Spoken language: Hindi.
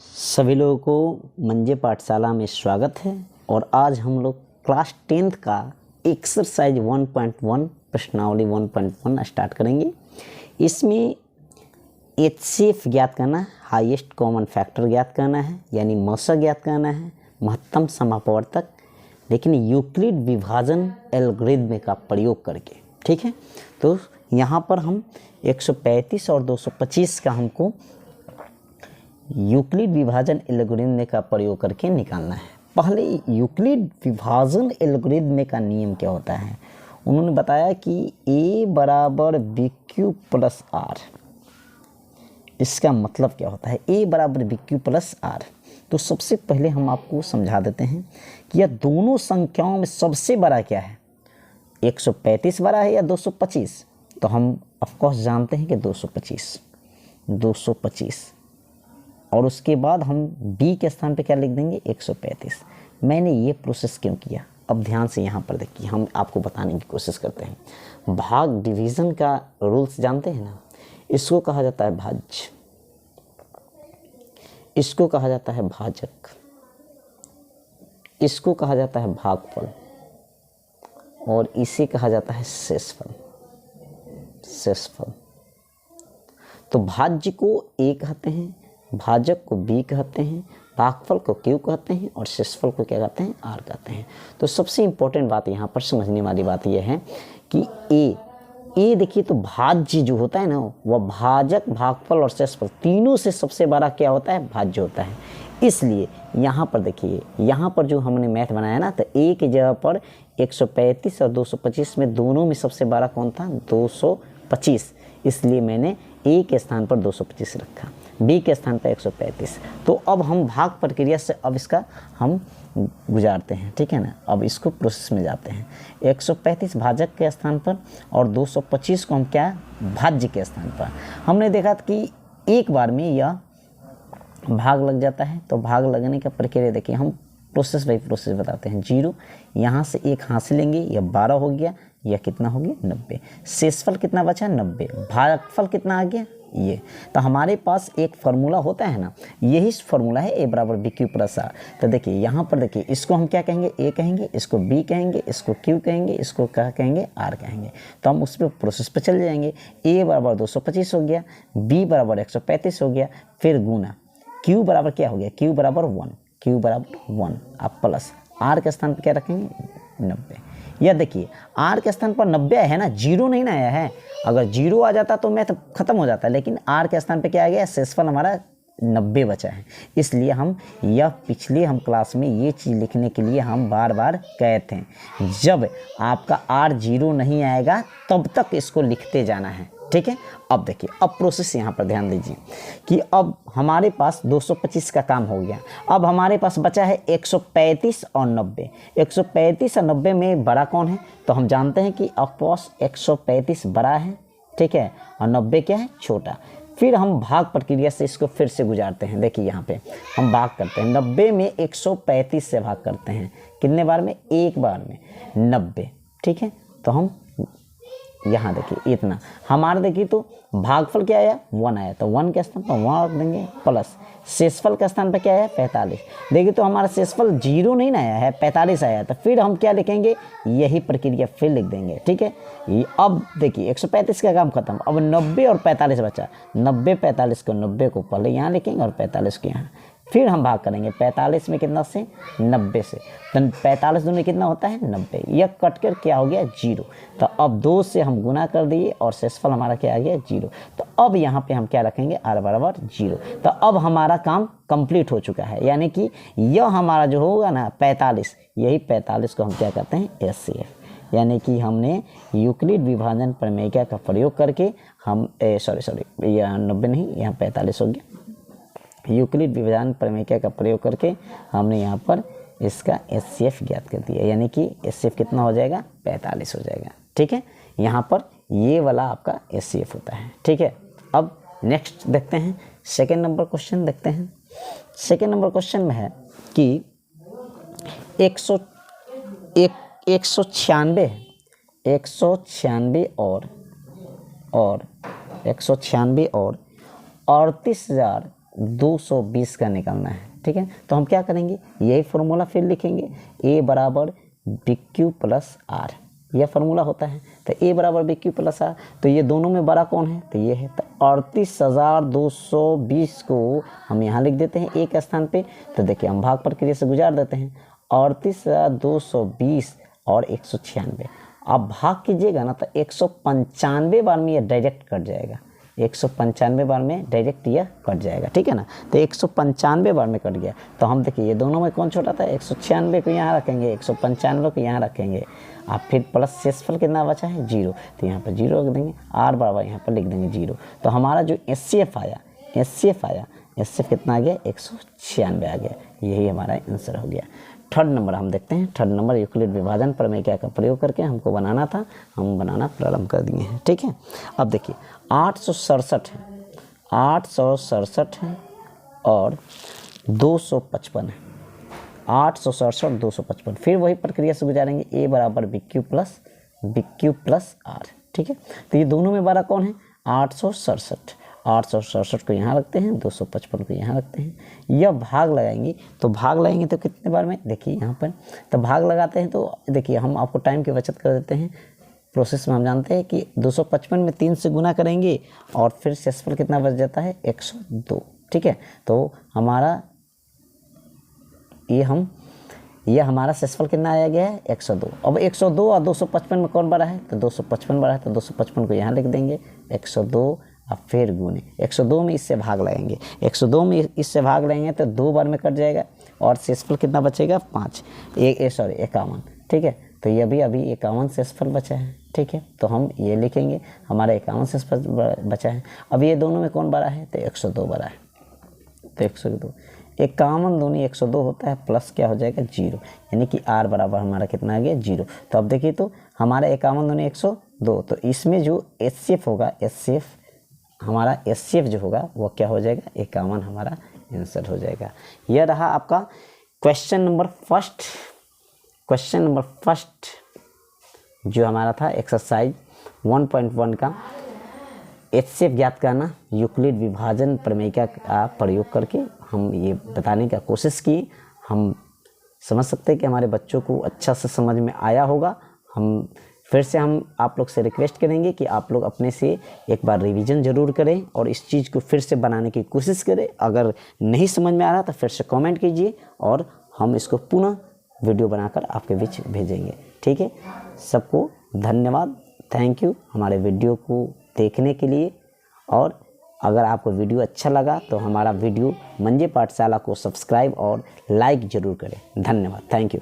सभी लोगों को मंजे पाठशाला में स्वागत है। और आज हम लोग क्लास 10th का एक्सरसाइज 1.1 प्रश्नावली 1.1 स्टार्ट करेंगे। इसमें HCF ज्ञात करना है, हाईएस्ट कॉमन फैक्टर ज्ञात करना है, यानी मौसा ज्ञात करना है, महत्तम समापवर्तक, लेकिन यूक्लिड विभाजन एल्गोरिथ्म का प्रयोग करके। ठीक है, तो यहाँ पर हम 135 और 225 का हमको यूक्लिड विभाजन एल्गोरिथ्म का प्रयोग करके निकालना है। पहले यूक्लिड विभाजन एल्गोरिथ्म का नियम क्या होता है, उन्होंने बताया कि A बराबर BQ प्लस R। इसका मतलब क्या होता है, A बराबर BQ प्लस R। तो सबसे पहले हम आपको समझा देते हैं कि यह दोनों संख्याओं में सबसे बड़ा क्या है, 135 बड़ा है या 225। तो हम ऑफकोर्स जानते हैं कि 225 और उसके बाद हम B के स्थान पे क्या लिख देंगे, 135। मैंने ये प्रोसेस क्यों किया, अब ध्यान से यहाँ पर देखिए, हम आपको बताने की कोशिश करते हैं। भाग डिवीज़न का रूल्स जानते हैं ना, इसको कहा जाता है भाज्य, इसको कहा जाता है भाजक, इसको कहा जाता है भागफल और इसे कहा जाता है शेषफल। तो भाज्य को A कहते हैं, भाजक को B कहते हैं, भागफल को Q कहते हैं और शेषफल को क्या कहते हैं, R कहते हैं। तो सबसे इम्पोर्टेंट बात यहाँ पर समझने वाली बात यह है कि ए देखिए, तो भाज्य जो होता है ना, वह भाजक, भागफल और शेषफल तीनों से सबसे बड़ा क्या होता है, भाज्य होता है। इसलिए यहाँ पर देखिए, यहाँ पर जो हमने मैथ बनाया ना, तो A की जगह पर 135 और 225 में दोनों में सबसे बड़ा कौन था, 225। इसलिए मैंने A के स्थान पर 225 रखा, B के स्थान पर 135। तो अब हम भाग प्रक्रिया से अब इसका हम गुजारते हैं, ठीक है ना। अब इसको प्रोसेस में जाते हैं, 135 भाजक के स्थान पर और 225 को हम क्या, भाज्य के स्थान पर। हमने देखा कि एक बार में यह भाग लग जाता है। तो भाग लगने का प्रक्रिया देखिए, हम प्रोसेस बाई प्रोसेस बताते हैं। 0 यहाँ से 1 हासिल लेंगे, यह 12 हो गया, यह कितना हो गया, 90। शेषफल कितना बचा, 90। भागफल कितना आ गया, ये। तो हमारे पास एक फार्मूला होता है ना, यही फार्मूला है A बराबर BQ प्लस R। तो देखिए यहाँ पर देखिए, इसको हम क्या कहेंगे, A कहेंगे, इसको B कहेंगे, इसको Q कहेंगे, इसको क्या कहेंगे, R कहेंगे। तो हम उस पर प्रोसेस पे चल जाएंगे। A बराबर 225 हो गया, B बराबर 135 हो गया, फिर गुना Q बराबर क्या हो गया, Q बराबर 1, Q बराबर 1, आप प्लस R के स्थान पर क्या रखेंगे, 90। यह देखिए R के स्थान पर 90 है ना, 0 नहीं ना आया है। अगर 0 आ जाता तो मैथ खत्म हो जाता, लेकिन R के स्थान पे क्या आ गया, शेषफल हमारा 90 बचा है। इसलिए हम यह पिछले हम क्लास में ये चीज़ लिखने के लिए हम बार बार कहे थे, जब आपका R 0 नहीं आएगा तब तक इसको लिखते जाना है, ठीक है। अब देखिए, अब प्रोसेस यहाँ पर ध्यान दीजिए कि अब हमारे पास 225 का काम हो गया। अब हमारे पास बचा है 135 और 90। 135 और 90 में बड़ा कौन है, तो हम जानते हैं कि ऑफकोर्स 135 बड़ा है, ठीक है, और 90 क्या है, छोटा। फिर हम भाग प्रक्रिया से इसको फिर से गुजारते हैं। देखिए यहाँ पे हम भाग करते हैं, 90 में 135 से भाग करते हैं, कितने बार में, एक बार में 90, ठीक है। तो हम यहाँ देखिए इतना हमारा, देखिए तो भागफल क्या आया, 1 आया, तो 1 के स्थान पर 1 रख देंगे, प्लस शेषफल के स्थान पर क्या आया, 45। देखिए तो हमारा शेषफल 0 नहीं ना आया है, 45 आया। तो फिर हम क्या लिखेंगे, यही प्रक्रिया फिर लिख देंगे, ठीक है। अब देखिए 135 का काम खत्म, अब 90 और 45 बचा। 90 45 को, 90 को पहले यहाँ लिखेंगे और 45 को यहाँ। फिर हम भाग करेंगे 45 में कितना से, 90 से। तो 45 दूनी कितना होता है, 90। यह कट कर क्या हो गया, 0। तो अब 2 से हम गुना कर दिए और शेषफल हमारा क्या आ गया, 0। तो अब यहाँ पे हम क्या रखेंगे, R बराबर 0। तो अब हमारा काम कंप्लीट हो चुका है, यानी कि यह हमारा जो होगा ना 45, यही 45 को हम क्या कहते हैं, HCF। यानी कि हमने यूक्लिड विभाजन प्रमेय का प्रयोग करके हम यह 90 नहीं, यहाँ 45 हो गया। यूक्लिड विभाजन प्रमेय का प्रयोग करके हमने यहाँ पर इसका HCF ज्ञात कर दिया, यानी कि HCF कितना हो जाएगा, 45 हो जाएगा, ठीक है। यहाँ पर ये वाला आपका HCF होता है, ठीक है। अब नेक्स्ट देखते हैं, सेकेंड नंबर क्वेश्चन देखते हैं। सेकेंड नंबर क्वेश्चन में है कि 196 और 38,000 220 का निकालना है, ठीक है। तो हम क्या करेंगे, यही फार्मूला फिर लिखेंगे, a बराबर बी क्यू प्लस आर, यह फार्मूला होता है। तो a बराबर बी क्यू प्लस आर, तो ये दोनों में बड़ा कौन है, तो ये है। तो 38,220 को हम यहाँ लिख देते हैं एक स्थान पे। तो देखिए हम भाग प्रक्रिया से गुजार देते हैं, 38,220 और 196। आप भाग कीजिएगा ना तो 195 बार में यह डायरेक्ट कट जाएगा, 195 बार में डायरेक्ट यह कट जाएगा, ठीक है ना। तो 195 बार में कट गया। तो हम देखिए ये दोनों में कौन छोटा था, 196 को यहाँ रखेंगे, 195 को यहाँ रखेंगे। आप फिर प्लस शेषफल कितना बचा है, 0, तो यहाँ पर 0 रख देंगे, r बराबर यहाँ पर लिख देंगे 0। तो हमारा जो HCF आया, HCF कितना आ गया, 196 आ गया। यही हमारा आंसर हो गया। थर्ड नंबर हम देखते हैं। थर्ड नंबर यूक्लिड विभाजन प्रमेय का प्रयोग करके हमको बनाना था, हम बनाना प्रारंभ कर दिए हैं, ठीक है। अब देखिए 867 है, 867 है और 255 है, 867 255। फिर वही प्रक्रिया से गुजारेंगे, a बराबर बी क्यू प्लस आर, ठीक है। तो ये दोनों में बड़ा कौन है, 867 को यहाँ रखते हैं, 255 को यहाँ रखते हैं। यह भाग लगाएंगे, तो भाग लगाएंगे तो कितने बार में, देखिए यहाँ पर तो भाग लगाते हैं। तो देखिए हम आपको टाइम की बचत कर देते हैं। प्रोसेस में हम जानते हैं कि 255 में 3 से गुना करेंगे और फिर शेषफल कितना बच जाता है, 102, ठीक है। तो हमारा ये हमारा शेषफल कितना आया गया है, 102। अब 102 और 255 में कौन बड़ा है, तो 255 बड़ा है। तो 255 को यहाँ लिख देंगे, 102 और फिर गुने 102 में इससे भाग लगाएंगे, 102 में इससे भाग लगाएंगे तो 2 बार में कट जाएगा और शेषफल कितना बचेगा, 51, ठीक है। तो ये भी अभी 51 शेषफल बचा है, ठीक है। तो हम ये लिखेंगे, हमारा 51 शेषफल बचा है। अब ये दोनों में कौन बड़ा है, तो 102 बड़ा है। तो 102, 51 दूनी 102 होता है, प्लस क्या हो जाएगा, 0, यानी कि r बराबर हमारा कितना आ गया, 0। तो अब देखिए तो हमारा 51 दूनी 102, तो इसमें जो HCF होगा, हमारा HCF जो होगा वो क्या हो जाएगा, 51 हमारा आंसर हो जाएगा। यह रहा आपका क्वेश्चन नंबर फर्स्ट जो हमारा था एक्सरसाइज 1.1 का HCF ज्ञात करना यूक्लिड विभाजन प्रमेय का प्रयोग करके हम ये बताने का कोशिश की। हम समझ सकते हैं कि हमारे बच्चों को अच्छा से समझ में आया होगा। हम आप लोग से रिक्वेस्ट करेंगे कि आप लोग अपने से एक बार रिवीजन ज़रूर करें और इस चीज़ को फिर से बनाने की कोशिश करें। अगर नहीं समझ में आ रहा तो फिर से कमेंट कीजिए और हम इसको पुनः वीडियो बनाकर आपके बीच भेजेंगे, ठीक है। सबको धन्यवाद, थैंक यू हमारे वीडियो को देखने के लिए। और अगर आपको वीडियो अच्छा लगा तो हमारा वीडियो मंजे पाठशाला को सब्सक्राइब और लाइक ज़रूर करें। धन्यवाद, थैंक यू।